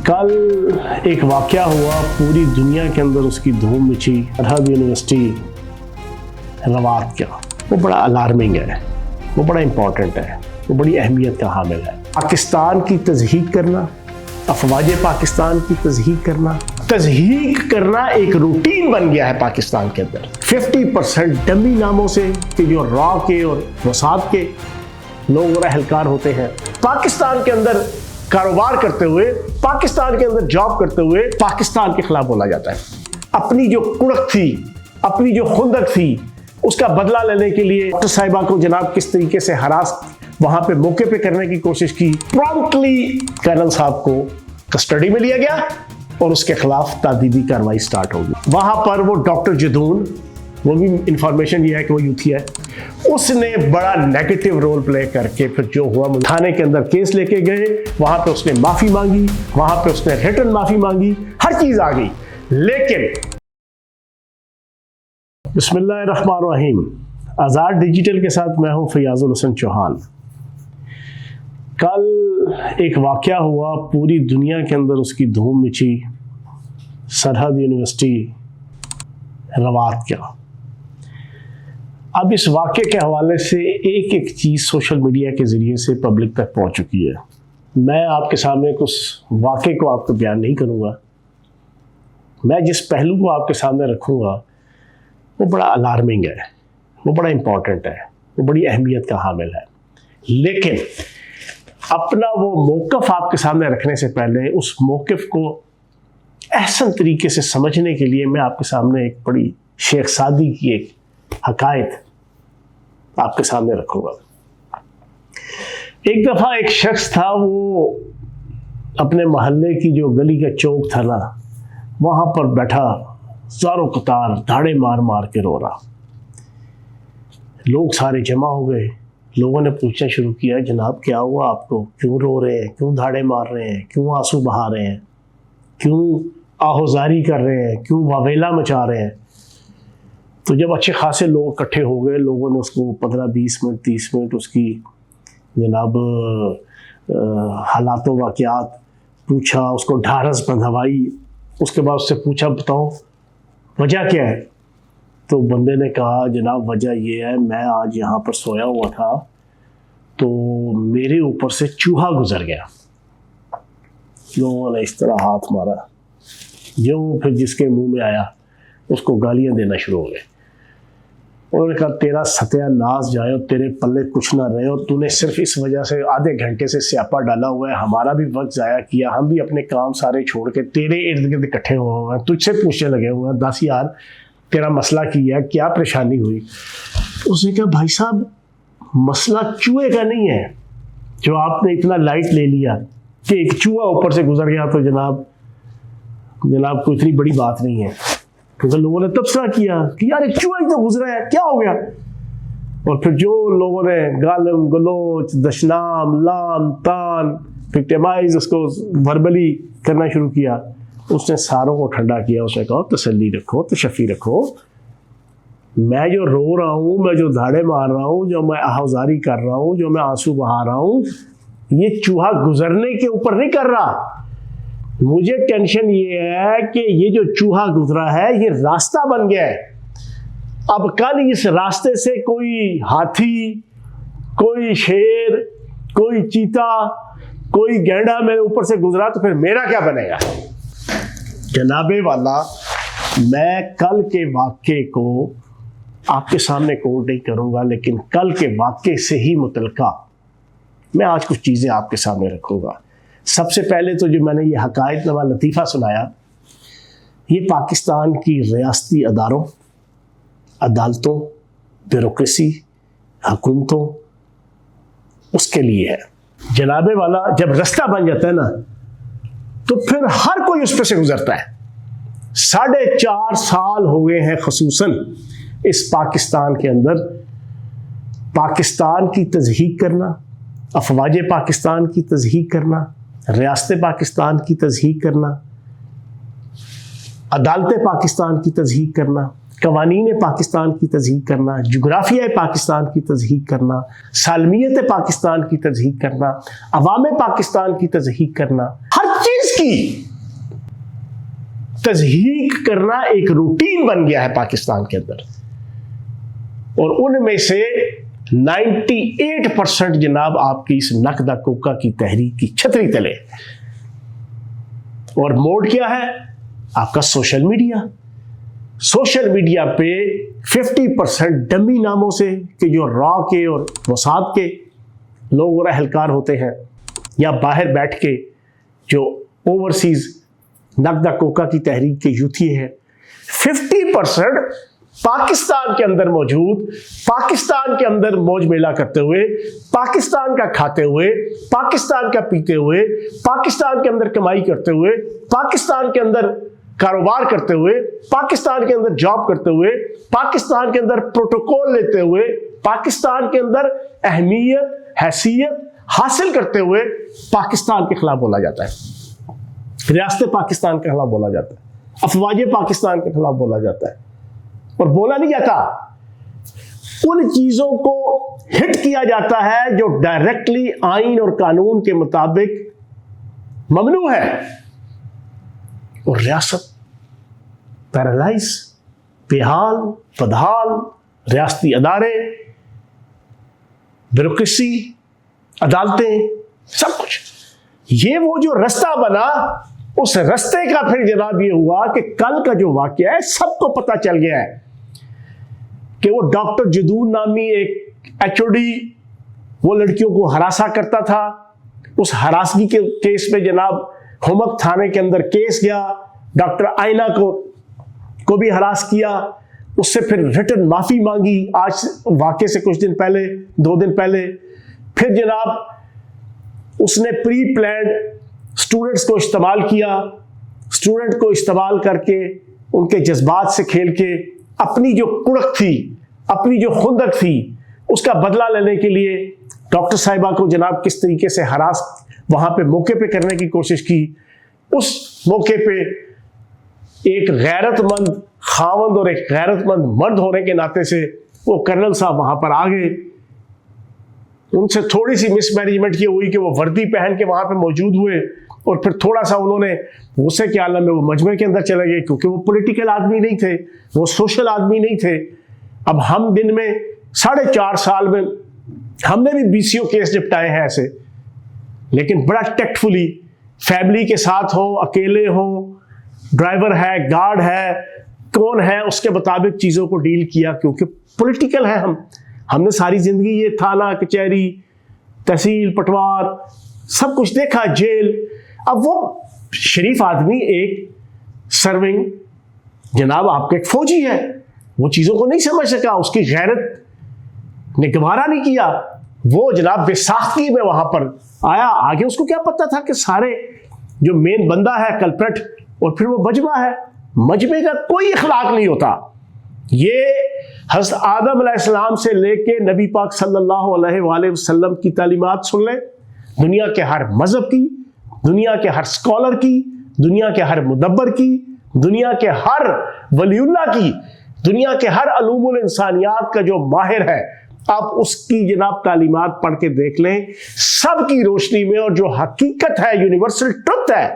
कल एक वाक़या हुआ, पूरी दुनिया के अंदर उसकी धूम मची। सरहद यूनिवर्सिटी रवात का, वो बड़ा अलार्मिंग है, वो बड़ा इम्पॉर्टेंट है, वो बड़ी अहमियत का हामिल है। पाकिस्तान की तज़हीक करना, अफवाज पाकिस्तान की तज़हीक करना एक रूटीन बन गया है पाकिस्तान के अंदर। 50% डमी नामों से कि जो रॉ के और मोसाद के लोग और अहलकार होते हैं, पाकिस्तान के अंदर कारोबार करते हुए, पाकिस्तान के अंदर जॉब करते हुए पाकिस्तान के खिलाफ बोला जाता है। अपनी जो कुड़क थी, अपनी जो खुंदक थी, उसका बदला लेने के लिए डॉक्टर साहिबा को जनाब किस तरीके से हरास वहां पे मौके पे करने की कोशिश की। प्रॉम्प्टली कर्नल साहब को कस्टडी में लिया गया और उसके खिलाफ तादीबी कार्रवाई स्टार्ट होगी। वहां पर वो डॉक्टर जदून, वो भी इंफॉर्मेशन ये है कि वो यूथी है, उसने बड़ा नेगेटिव रोल प्ले करके फिर जो हुआ, थाने के अंदर केस लेके गए, वहां पे उसने माफी मांगी, वहां पे उसने रिटर्न माफी मांगी, हर चीज आ गई। लेकिन बिस्मिल्लाहिर्रहमानिर्रहीम, आज़ाद डिजिटल के साथ मैं हूं फयाजुल हसन चौहान। कल एक वाक़या हुआ, पूरी दुनिया के अंदर उसकी धूम मची। सरहद यूनिवर्सिटी रवात का। अब इस वाक़े के हवाले से एक एक चीज़ सोशल मीडिया के ज़रिए से पब्लिक तक पहुंच चुकी है। मैं आपके सामने उस वाक़े को आपको बयान नहीं करूंगा। मैं जिस पहलू को आपके सामने रखूंगा वो बड़ा अलार्मिंग है, वो बड़ा इम्पॉर्टेंट है, वो बड़ी अहमियत का हामिल है। लेकिन अपना वो मौक़िफ़ आपके सामने रखने से पहले उस मौक़िफ़ को अहसन तरीके से समझने के लिए मैं आपके सामने एक बड़ी शेख सादी की एक हकायत आपके सामने रखूंगा। एक दफ़ा एक शख्स था, वो अपने मोहल्ले की जो गली का चौक था ना, वहाँ पर बैठा ज़ारो कतार धाड़े मार मार के रो रहा। लोग सारे जमा हो गए। लोगों ने पूछना शुरू किया, जनाब क्या हुआ आपको, क्यों रो रहे हैं, क्यों धाड़े मार रहे हैं, क्यों आंसू बहा रहे हैं, क्यों आहोजारी कर रहे हैं, क्यों वावेला मचा रहे हैं। तो जब अच्छे खासे लोग इकट्ठे हो गए, लोगों ने उसको 15-20 मिनट 30 मिनट उसकी जनाब हालात वाक़यात पूछा, उसको ढारस बंधवाई। उसके बाद उससे पूछा, बताओ वजह क्या है। तो बंदे ने कहा, जनाब वजह ये है, मैं आज यहाँ पर सोया हुआ था तो मेरे ऊपर से चूहा गुजर गया। लोगों ने इस तरह हाथ मारा, जो फिर जिसके मुंह में आया उसको गालियां देना शुरू हो गए। उन्होंने कहा, तेरा सत्यानाश जाए, तेरे पल्ले कुछ ना रहे, और तूने सिर्फ इस वजह से आधे घंटे से स्यापा डाला हुआ है, हमारा भी वक्त ज़ाया किया, हम भी अपने काम सारे छोड़ के तेरे इर्द गिर्द इकट्ठे हुए हैं, तुझसे पूछने लगे हुए हैं, 10 यार तेरा मसला किया, क्या परेशानी हुई। उसने कहा, भाई साहब मसला चूहे का नहीं है जो आपने इतना लाइट ले लिया कि एक चूहा ऊपर से गुजर गया तो जनाब कोई इतनी बड़ी बात नहीं है। क्योंकि लोगों ने तबसरा किया कि यार एक चूहा ही तो गुजरा है, क्या हो गया। और फिर जो लोगों ने गालम गलोच दशनाम लाम तान विक्टिमाइज उसको वर्बली करना शुरू किया, उसने सारों को ठंडा किया। उसने कहा, तसल्ली रखो, तशफ़ी रखो, मैं जो रो रहा हूँ, मैं जो धाड़े मार रहा हूँ, जो मैं आहोजारी कर रहा हूँ, जो मैं आंसू बहा रहा हूँ, ये चूहा गुजरने के ऊपर नहीं कर रहा। मुझे टेंशन ये है कि ये जो चूहा गुजरा है ये रास्ता बन गया है। अब कल इस रास्ते से कोई हाथी, कोई शेर, कोई चीता, कोई गैंडा मेरे ऊपर से गुजरा तो फिर मेरा क्या बनेगा। जनाबे वाला, मैं कल के वाक़े को आपके सामने कोट नहीं करूंगा, लेकिन कल के वाक़े से ही मुतल्लिका मैं आज कुछ चीज़ें आपके सामने रखूंगा। सबसे पहले तो जो मैंने ये हकायत नवा लतीफ़ा सुनाया, ये पाकिस्तान की रियासती अदारों, अदालतों, ब्यूरोक्रेसी, हुकूमतों, उसके लिए है। जनाबे वाला, जब रास्ता बन जाता है ना तो फिर हर कोई उस पर से गुजरता है। 4.5 साल हो गए हैं ख़ुसूसन इस पाकिस्तान के अंदर पाकिस्तान की तज़हीक करना, अफवाज पाकिस्तान की तज़हीक करना, रियासत पाकिस्तान की तज़हीक करना, अदालतें पाकिस्तान की तज़हीक करना, कवानीन पाकिस्तान की तज़हीक करना, जुग्राफिया पाकिस्तान की तज़हीक करना, सालमियत पाकिस्तान की तज़हीक करना, अवाम पाकिस्तान की तज़हीक करना, हर चीज़ इसकी तज़हीक करना एक रूटीन बन गया है पाकिस्तान के अंदर, और उनमें से 98% जनाब आपकी इस नकदा कोका की तहरीक की छतरी तले। और मोड क्या है आपका? Social media. सोशल मीडिया पे 50% डमी नामों से कि जो रॉ के और मोसाद के लोग और अहलकार होते हैं, या बाहर बैठ के जो ओवरसीज नकदा कोका की तहरीक के यूथी हैं, 50% पाकिस्तान के अंदर मौजूद, पाकिस्तान के अंदर मौज मेला करते हुए, पाकिस्तान का खाते हुए, पाकिस्तान का पीते हुए, पाकिस्तान के अंदर कमाई करते हुए, पाकिस्तान के अंदर कारोबार करते हुए, पाकिस्तान के अंदर जॉब करते हुए, पाकिस्तान के अंदर प्रोटोकॉल लेते हुए, पाकिस्तान के अंदर अहमियत हैसियत हासिल करते हुए पाकिस्तान के खिलाफ बोला जाता है, रियासत पाकिस्तान के खिलाफ बोला जाता है, अफवाज पाकिस्तान के खिलाफ बोला जाता है। और बोला नहीं जाता, उन चीजों को हिट किया जाता है जो डायरेक्टली आइन और कानून के मुताबिक ममनू है, और रियासत पैरालाइज, बेहाल बदहाल, रियासती अदारे, ब्यूरोक्रेसी, अदालतें, सब कुछ। ये वो जो रास्ता बना, उस रास्ते का फिर जनाब ये हुआ कि कल का जो वाकया है सबको पता चल गया है कि वो डॉक्टर जदून नामी एक एचओडी वो लड़कियों को हरासा करता था। उस हरासगी के केस में जनाब हुमक थाने के अंदर केस गया, डॉक्टर आइना को भी हरास किया, उससे फिर रिटर्न माफी मांगी आज वाकये से कुछ दिन पहले, 2 दिन पहले। फिर जनाब उसने प्री प्लान्ड स्टूडेंट्स को इस्तेमाल किया, स्टूडेंट को इस्तेमाल करके उनके जज्बात से खेल के अपनी जो कुड़क थी, अपनी जो खुंदक थी, उसका बदला लेने के लिए डॉक्टर साहिबा को जनाब किस तरीके से हरास वहां पे मौके पे करने की कोशिश की। उस मौके पे एक गैरतमंद खावंद और एक गैरतमंद मर्द होने के नाते से वो कर्नल साहब वहां पर आ गए। उनसे थोड़ी सी मिसमैनेजमेंट ये हुई कि वो वर्दी पहन के वहां पे मौजूद हुए, और फिर थोड़ा सा उन्होंने गुस्से के आलम में वो मजमे के अंदर चले गए, क्योंकि वो पॉलिटिकल आदमी नहीं थे, वो सोशल आदमी नहीं थे। अब हम दिन में 4.5 साल में हमने भी बीसीओ केस निपटाए हैं ऐसे, लेकिन बड़ा टेक्टफुली, फैमिली के साथ हो, अकेले हो, ड्राइवर है, गार्ड है, कौन है, उसके मुताबिक चीज़ों को डील किया, क्योंकि पॉलिटिकल है हमने सारी जिंदगी ये थाना कचहरी तहसील पटवार सब कुछ देखा, जेल। अब वो शरीफ आदमी एक सर्विंग जनाब आपका एक फौजी है, वो चीज़ों को नहीं समझ सका, उसकी गैरत ने गवारा नहीं किया, वो जनाब बेसाख्ती में वहां पर आया। आगे उसको क्या पता था कि सारे जो मेन बंदा है कल्प्रेट, और फिर वो मजमा है, मजमे का कोई इखलाक नहीं होता। ये हज़रत आदम अलैहिस्सलाम से लेके नबी पाक सल्लल्लाहु अलैहि वसल्लम की तालीमात सुन लें, दुनिया के हर मजहब की, दुनिया के हर स्कॉलर की, दुनिया के हर मुदब्बर की, दुनिया के हर वलीउल्लाह की, दुनिया के हर अलूमुल इंसानियात का जो माहिर है, आप उसकी जनाब तालीमात पढ़ के देख लें। सब की रोशनी में, और जो हकीकत है, यूनिवर्सल ट्रुथ है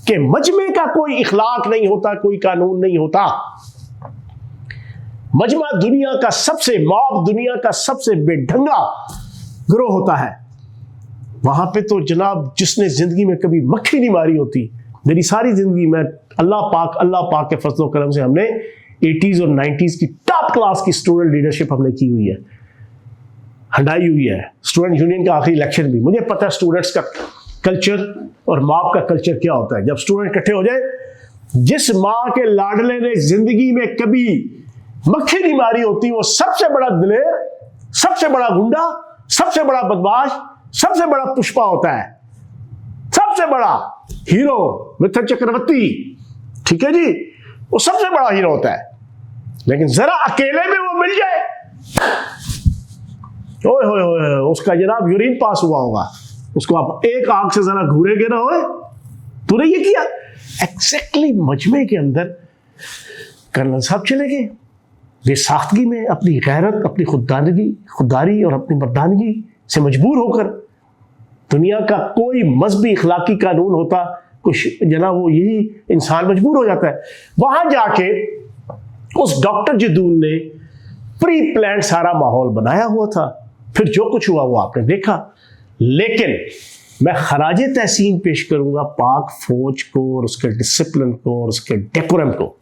कि मजमे का कोई इखलाक नहीं होता, कोई कानून नहीं होता। मजमा दुनिया का सबसे मॉब, दुनिया का सबसे बेढंगा ग्रोह होता है। वहां पे तो जनाब जिसने जिंदगी में कभी मक्खी नहीं मारी होती, मेरी सारी जिंदगी में अल्लाह पाक के फजल करम से हमने 80s और 90s की टॉप क्लास की स्टूडेंट लीडरशिप हमने की हुई है, हंडाई हुई है। स्टूडेंट यूनियन का आखिरी इलेक्शन भी, मुझे पता है स्टूडेंट्स का कल्चर और मॉब का कल्चर क्या होता है। जब स्टूडेंट इकट्ठे हो जाए, जिस माँ के लाडले ने जिंदगी में कभी मक्खी नहीं मारी होती, वो सबसे बड़ा दिलेर, सबसे बड़ा गुंडा, सबसे बड़ा बदमाश, सबसे बड़ा पुष्पा होता है, सबसे बड़ा हीरो मिथुन चक्रवर्ती, ठीक है जी, वो सबसे बड़ा हीरो होता है। लेकिन जरा अकेले में वो मिल जाए, ओए होए होए, उसका जनाब यूरिन पास हुआ होगा, उसको आप एक आंख से जरा घूरेंगे ना, ओए तूने ये किया। एग्जैक्टली मजमे के अंदर कर्नल साहब चले गए, बेसाख्तगी में, अपनी गैरत, अपनी खुददारी और अपनी मर्दानगी से मजबूर होकर। दुनिया का कोई मजहबी इखलाकी कानून होता, कुछ जना वो यही इंसान मजबूर हो जाता है। वहां जाके उस डॉक्टर जदून ने प्री प्लान सारा माहौल बनाया हुआ था, फिर जो कुछ हुआ वो आपने देखा। लेकिन मैं खराजे तहसीन पेश करूंगा पाक फौज को और उसके डिसिप्लिन को और उसके डेकोरम को।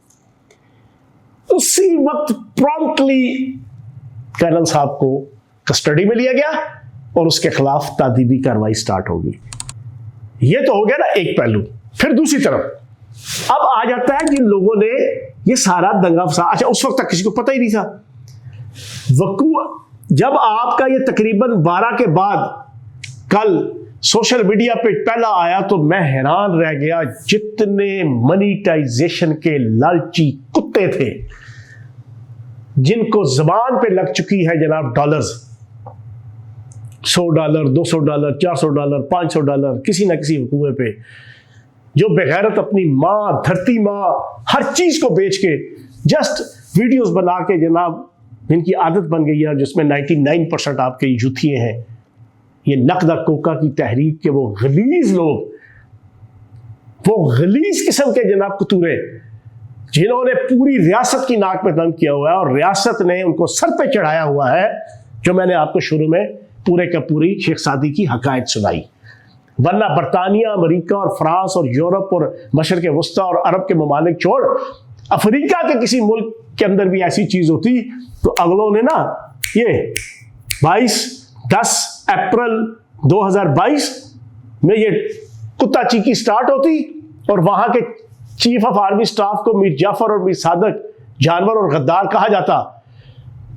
उसी वक्त प्रॉम्प्टली कर्नल साहब को कस्टडी में लिया गया और उसके खिलाफ तादीबी कार्रवाई स्टार्ट होगी। ये तो हो गया ना एक पहलू। फिर दूसरी तरफ अब आ जाता है कि लोगों ने ये सारा दंगा फसाद, अच्छा उस वक्त तक किसी को पता ही नहीं था। वकूआ जब आपका ये तकरीबन 12 के बाद कल सोशल मीडिया पे पहला आया तो मैं हैरान रह गया। जितने मनीटाइजेशन के लालची कुत्ते थे जिनको जबान पे लग चुकी है जनाब डॉलर्स, $100, $200, $400, $500 किसी ना किसी वकूए पे, जो बेगैरत अपनी माँ, धरती माँ, हर चीज को बेच के जस्ट वीडियोस बना के जनाब जिनकी आदत बन गई है, जिसमें 99% आपके यूथिये हैं, ये नकदा कोका की तहरीक के वो गलीज लोग, वो गलीज किस्म के जनाब कतूरे जिन्होंने पूरी रियासत की नाक में दम किया हुआ है और रियासत ने उनको सर पे चढ़ाया हुआ है, जो मैंने आपको शुरू में पूरे का पूरी शेख सादी की हकायत सुनाई। वरना बरतानिया, अमेरिका और फ्रांस और यूरोप और मशरक़ वस्ता और अरब के ममालिक छोड़ अफ्रीका के किसी मुल्क के अंदर भी ऐसी चीज होती तो अगलों ने ना ये 10 अप्रैल 2022 में ये कुत्ता चीकी स्टार्ट होती और वहां के चीफ ऑफ आर्मी स्टाफ को मीर जाफर और मीर सादक जानवर और गद्दार कहा जाता,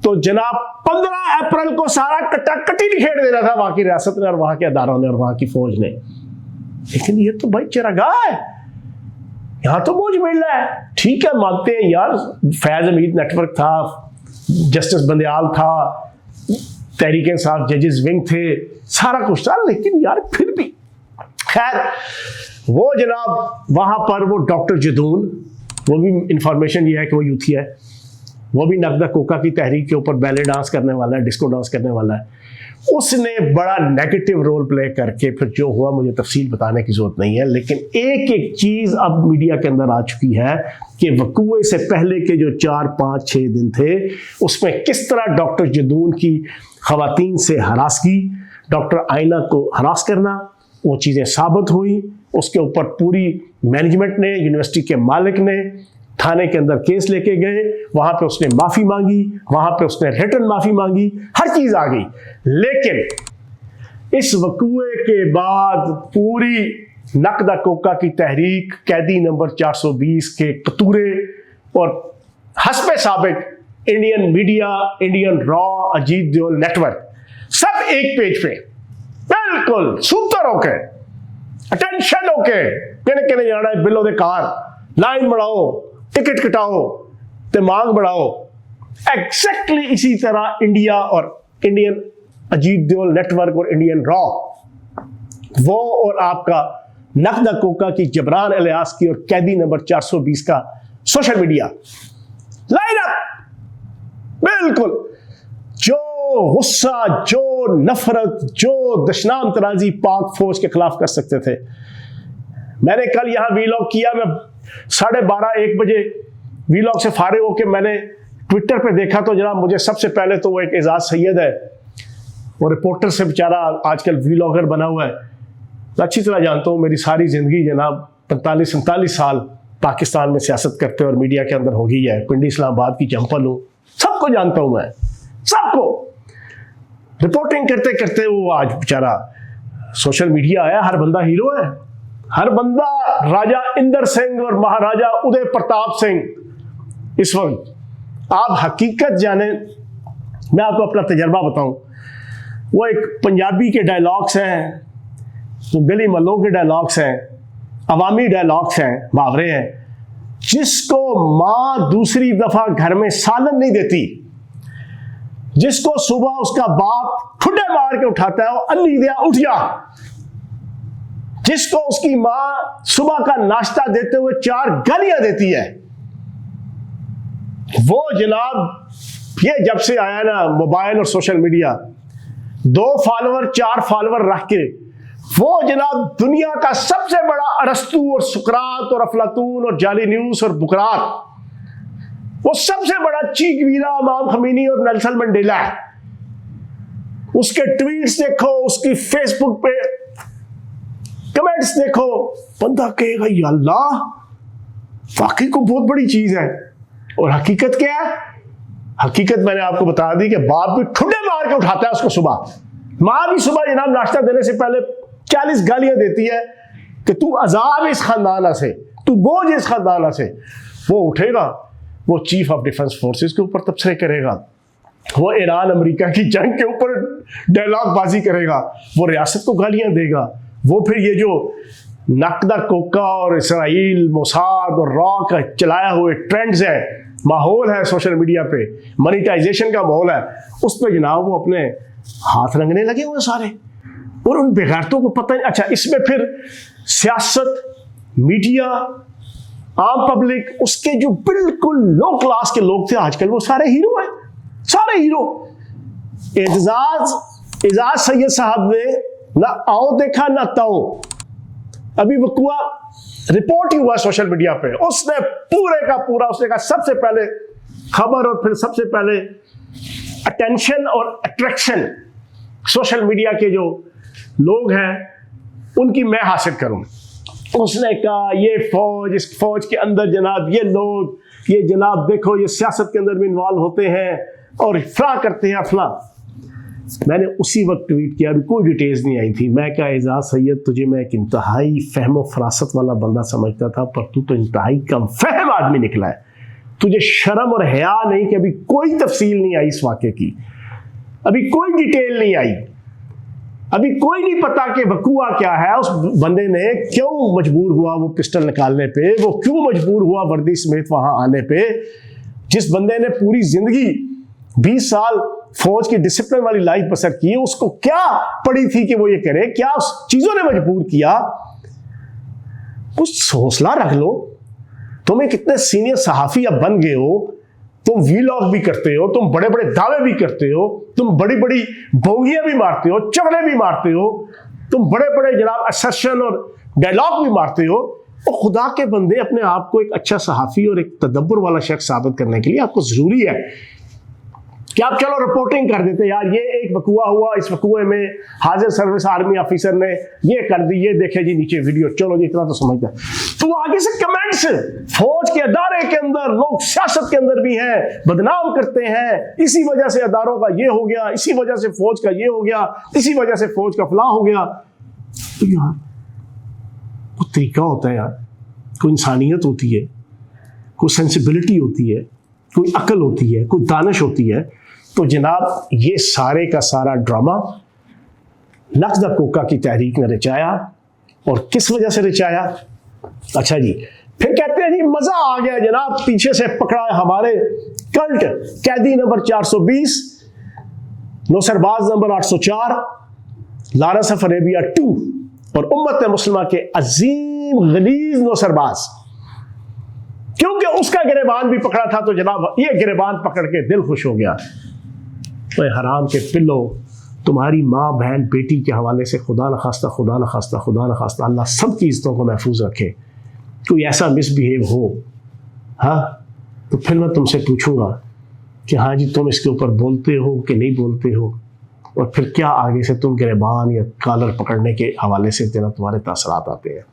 तो जनाब 15 अप्रैल को सारा कट्टी निखेड़ देना था वहां की रियासत ने और वहां के अदारों ने और वहां की फौज ने। लेकिन ये तो भाई चरागाह है, यहां तो मौज मिल रहा है। ठीक है, मानते हैं यार, फैज हमीद नेटवर्क था, जस्टिस बंदयाल था, तहरीक इंसाफ जजेस विंग थे, सारा कुछ था, लेकिन यार फिर भी खैर वो जनाब वहां पर वो डॉक्टर जदून, वो भी इंफॉर्मेशन ये है कि वो यूथी है, वो भी नकदा कोका की तहरीक के ऊपर बैले डांस करने वाला है, डिस्को डांस करने वाला है। उसने बड़ा नेगेटिव रोल प्ले करके फिर जो हुआ मुझे तफसील बताने की जरूरत नहीं है, लेकिन एक एक चीज अब मीडिया के अंदर आ चुकी है कि वकूए से पहले के जो 4, 5, 6 दिन थे उसमें किस तरह डॉक्टर जदून की खवातीन से हरास की, डॉक्टर आइना को हरास करना, वो चीज़ें साबित हुई। उसके ऊपर पूरी मैनेजमेंट ने, यूनिवर्सिटी के मालिक ने थाने के अंदर केस लेके गए, वहां पे उसने माफी मांगी, वहां पे उसने रिटर्न माफी मांगी, हर चीज आ गई। लेकिन इस वकूए के बाद पूरी नकदा कोका की तहरीक, कैदी नंबर 420 के कतूरे और हस्बे साबिक Indian media, Indian raw, Ajit Deol network, सब एक पेज पे बिल्कुल सुतर होके, अटेंशन होके कहने जाना है, बिलो दे कार लाइन बढ़ाओ, टिकट कटाओ ते मांग बढ़ाओ। एग्जैक्टली इसी तरह इंडिया और इंडियन अजीत देओल नेटवर्क और इंडियन रॉ, वो और आपका नकदा कोका की जबरान इलियास की और कैदी नंबर 420 का सोशल मीडिया लाइन अप, बिल्कुल जो गुस्सा, जो नफरत, जो दशनाम तराजी पाक फौज के खिलाफ कर सकते थे। मैंने कल यहां वीलॉग किया, मैं 12:30-1 बजे वीलॉग से फारिग होकर मैंने ट्विटर पे देखा तो जनाब मुझे सबसे पहले तो वो एक एजाज सैयद है, वो रिपोर्टर से बेचारा आजकल वीलॉगर बना हुआ है, अच्छी तरह जानता हूँ, मेरी सारी ज़िंदगी जनाब 45-47 साल पाकिस्तान में सियासत करते और मीडिया के अंदर हो गई है, पिंडी इस्लामाबाद की चंपल हूँ, सबको जानता हूँ मैं, सबको। रिपोर्टिंग करते करते वो आज बेचारा सोशल मीडिया आया, हर बंदा हीरो है, हर बंदा राजा इंदर सिंह और महाराजा उदय प्रताप सिंह। इस वक्त आप हकीकत जाने, मैं आपको अपना तजर्बा बताऊं, वो एक पंजाबी के डायलॉग्स हैं, वो गली मल्लों के डायलॉग्स हैं, अवामी डायलॉग्स हैं, मुहावरे हैं। जिसको माँ दूसरी दफा घर में सालन नहीं देती, जिसको सुबह उसका बाप ठुड्डे मार के उठाता है, वो अल्ली दिया उठ जा, जिसको उसकी मां सुबह का नाश्ता देते हुए 4 गालियां देती है, वो जनाब ये जब से आया ना मोबाइल और सोशल मीडिया, 2 फॉलोवर 4 फॉलोवर रख के वो जनाब दुनिया का सबसे बड़ा अरस्तु और सुकरात और अफलातून और जाली न्यूज और बुकरात, वो सबसे बड़ा चे गुवेरा, इमाम खमीनी और नेल्सन मंडेला है। उसके ट्वीट्स देखो, उसकी फेसबुक पे कमेंट्स देखो, बंदा कहेगा या अल्लाह वाकई को बहुत बड़ी चीज है। और हकीकत क्या है? हकीकत मैंने आपको बता दी कि बाप भी ठुड्डे मार के उठाता है उसको सुबह, माँ भी सुबह जनाब नाश्ता देने से पहले 40 गालियां देती है कि तू अजाब इस खानदान से, तू बोझ इस खानदान से। वो उठेगा, वो चीफ ऑफ डिफेंस फोर्सेस के ऊपर तबसरे करेगा, वो ईरान अमेरिका की जंग के ऊपर डायलॉग बाजी करेगा, वो रियासत को गालियां देगा, वो फिर ये जो नकदा कोका और इसराइल मोसाद और रॉ का चलाया हुए ट्रेंड्स है, माहौल है सोशल मीडिया पे, मनीटाइजेशन का माहौल है, उस पर जनाब वो अपने हाथ रंगने लगे हुए सारे। और उन बेगैरतों को पता नहीं। अच्छा, इसमें फिर सियासत, मीडिया, आम पब्लिक, उसके जो बिल्कुल लो क्लास के लोग थे आजकल, वो सारे हीरो हैं, सारे हीरो। एजाज सैयद साहब ने ना आओ देखा ना ताओ, अभी वकुआ रिपोर्ट ही हुआ सोशल मीडिया पे, उसने पूरे का पूरा, उसने कहा सबसे पहले खबर और फिर सबसे पहले अटेंशन और अट्रैक्शन सोशल मीडिया के जो लोग हैं उनकी मैं हासिल करूं। उसने कहा ये फौज, इस फौज के अंदर जनाब ये लोग, ये जनाब देखो ये सियासत के अंदर भी इन्वॉल्व होते हैं और फला करते हैं फला। मैंने उसी वक्त ट्वीट किया, अभी कोई डिटेल्स नहीं आई थी। मैं कहा एजाज सैयद, तुझे मैं एक इंतहाई फहम फरासत वाला बंदा समझता था, पर तू तो इंतहाई कम फहम आदमी निकला है। तुझे शर्म और हया नहीं कि अभी कोई तफसील नहीं आई इस वाक़े की, अभी कोई डिटेल नहीं आई, अभी कोई नहीं पता कि वकूआ क्या है, उस बंदे ने क्यों मजबूर हुआ वो पिस्टल निकालने पे, वो क्यों मजबूर हुआ वर्दी समेत वहां आने पे। जिस बंदे ने पूरी जिंदगी 20 साल फौज की डिसिप्लिन वाली लाइफ बसर की, उसको क्या पड़ी थी कि वो ये करे, क्या उस चीजों ने मजबूर किया। कुछ हौसला रख लो। तुम एक इतने सीनियर सहाफी अब बन गए हो, तुम वीलॉग भी करते हो, तुम बड़े बड़े दावे भी करते हो, तुम बड़ी बड़ी बोंगियां भी मारते हो, चगड़े भी मारते हो, तुम बड़े बड़े जनाब असर्शन और डायलॉग भी मारते हो। और खुदा के बंदे, अपने आप को एक अच्छा सहाफी और एक तदब्बर वाला शख्स साबित करने के लिए आपको जरूरी है कि आप चलो रिपोर्टिंग कर देते, यार ये एक वकूआ हुआ, इस वकूए में हाजिर सर्विस आर्मी ऑफिसर ने ये कर दी, ये देखे जी नीचे वीडियो, चलो जी इतना तो समझता है। तो आगे से कमेंट्स, फौज के अदारे के अंदर लोग सियासत के अंदर भी हैं, बदनाम करते हैं, इसी वजह से अदारों का ये हो गया, इसी वजह से फौज का ये हो गया, इसी वजह से फौज का फलाह हो गया। तो यार कोई तरीका होता है यार, कोई इंसानियत होती है, कोई सेंसिबिलिटी होती है, कोई अकल होती है, कोई दानिश होती है। तो जनाब ये सारे का सारा ड्रामा नकदा कोका की तहरीक ने रचाया। और किस वजह से रचाया? अच्छा जी, फिर कहते हैं जी मजा आ गया जनाब, पीछे से पकड़ा है हमारे कल्ट कैदी नंबर 420, नौसरबाज नंबर 804, लारस ऑफ अरेबिया 2 और उम्मत मुस्लिमा के अजीम गलीज नौसरबाज। क्योंकि उसका गिरेबान भी पकड़ा था, तो जनाब ये गिरेबान पकड़ के दिल खुश हो गया। तो हराम के पिल्लो, तुम्हारी माँ बहन बेटी के हवाले से खुदा न खास्ता, खुदा न खास्ता, खुदा न खास्ता, अल्लाह सबकी इज्जतों को महफूज रखे, कोई ऐसा मिसबिहेव हो, हाँ, तो फिर मैं तुमसे पूछूंगा कि हाँ जी तुम इसके ऊपर बोलते हो कि नहीं बोलते हो, और फिर क्या आगे से तुम गिरेबान या कॉलर पकड़ने के हवाले से तुम्हारे तासरात आते हैं।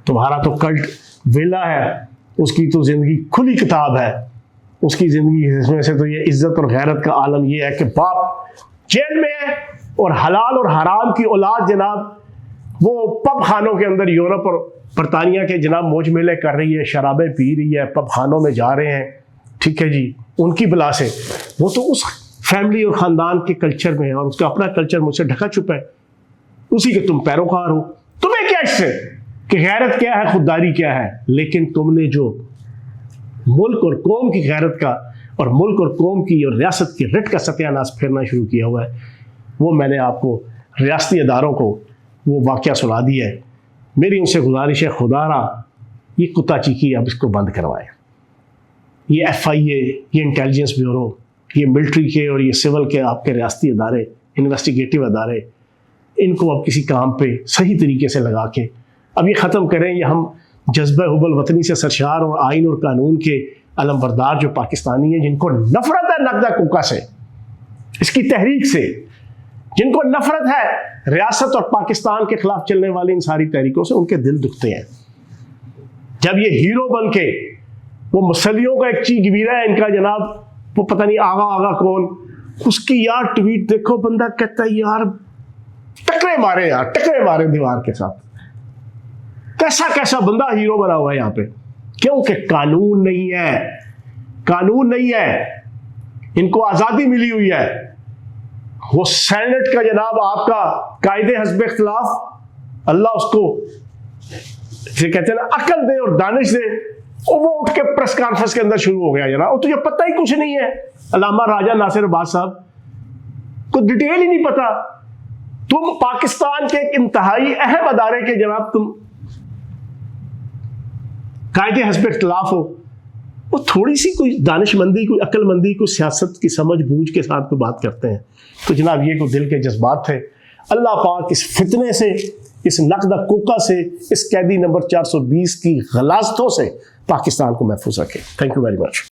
तुम्हारा तो कल्ट वेला है, उसकी तो ज़िंदगी खुली किताब है, उसकी ज़िंदगी इसमें से तो ये इज़्ज़त और गैरत का आलम ये है कि बाप जेल में है और हलाल और हराम की औलाद जनाब वो पब खानों के अंदर यूरोप और बरतानिया के जनाब मौज मेले कर रही है, शराबें पी रही है, पब खानों में जा रहे हैं, ठीक है जी, उनकी बला से। वो तो उस फैमिली और ख़ानदान के कल्चर में है और उसका अपना कल्चर मुझसे ढका छुपा है, उसी के तुम पैरोकार हो। तुम्हें क्या इससे कि गैरत क्या है, खुददारी क्या है? लेकिन तुमने जो मुल्क और कौम की गैरत का और मुल्क और कौम की और रियासत की रिट का सत्यानाश फेरना शुरू किया हुआ है, वो मैंने आपको रियासती अदारों को वो वाक़या सुना दिया है। मेरी उनसे गुजारिश है, खुदारा ये कुत्ता चीकी अब इसको बंद करवाएं। ये FIA, ये इंटेलिजेंस ब्यूरो, ये मिलिट्री के और ये सिविल के आपके रियासती अदारे, इन्वेस्टिगेटिव अदारे, इनको अब किसी काम पे सही तरीके से लगा के अब ये ख़त्म करें। ये हम जज्बा हुब्बुल वतनी से सरशार और आइन और कानून के अलमबरदार जो पाकिस्तानी हैं, जिनको नफरत है नकदा कोका से, इसकी तहरीक से, जिनको नफरत है रियासत और पाकिस्तान के खिलाफ चलने वाली इन सारी तहरीकों से, उनके दिल दुखते हैं। जब ये हीरो बन के वो मुसलियों का एक चीगवीरा है इनका जनाब, वो पता नहीं आगा आगा कौन, उसकी यार ट्वीट देखो, बंदा कहता है यार टकरे मारे, यार टकरे मारे दीवार के साथ। कैसा कैसा बंदा हीरो बना हुआ है यहाँ पे, क्योंकि कानून नहीं है, कानून नहीं है, इनको आजादी मिली हुई है। वो सेनेट का जनाब आपका कायदे हस्ब इख्तिलाफ, अल्लाह उसको जो कहते हैं ना अकल दे और दानिश दे, और वो उठ के प्रेस कॉन्फ्रेंस के अंदर शुरू हो गया जनाब, और तुझे पता ही कुछ नहीं है। अल्लामा राजा नासिर अब्बास साहब को डिटेल ही नहीं पता। तुम पाकिस्तान के एक इंतहाई अहम अदारे के जनाब तुम कायदे हस्ब इख्तिलाफ हो, वो थोड़ी सी कोई दानिशमंदी, कोई अक्लमंदी, कोई सियासत की समझ बूझ के साथ कोई बात करते हैं। तो जनाब ये कोई दिल के जज्बात थे। अल्लाह पाक इस फितने से, इस नकदा कोका से, इस कैदी नंबर 420 की गलाजतों से पाकिस्तान को महफूज रखे। Thank you very much.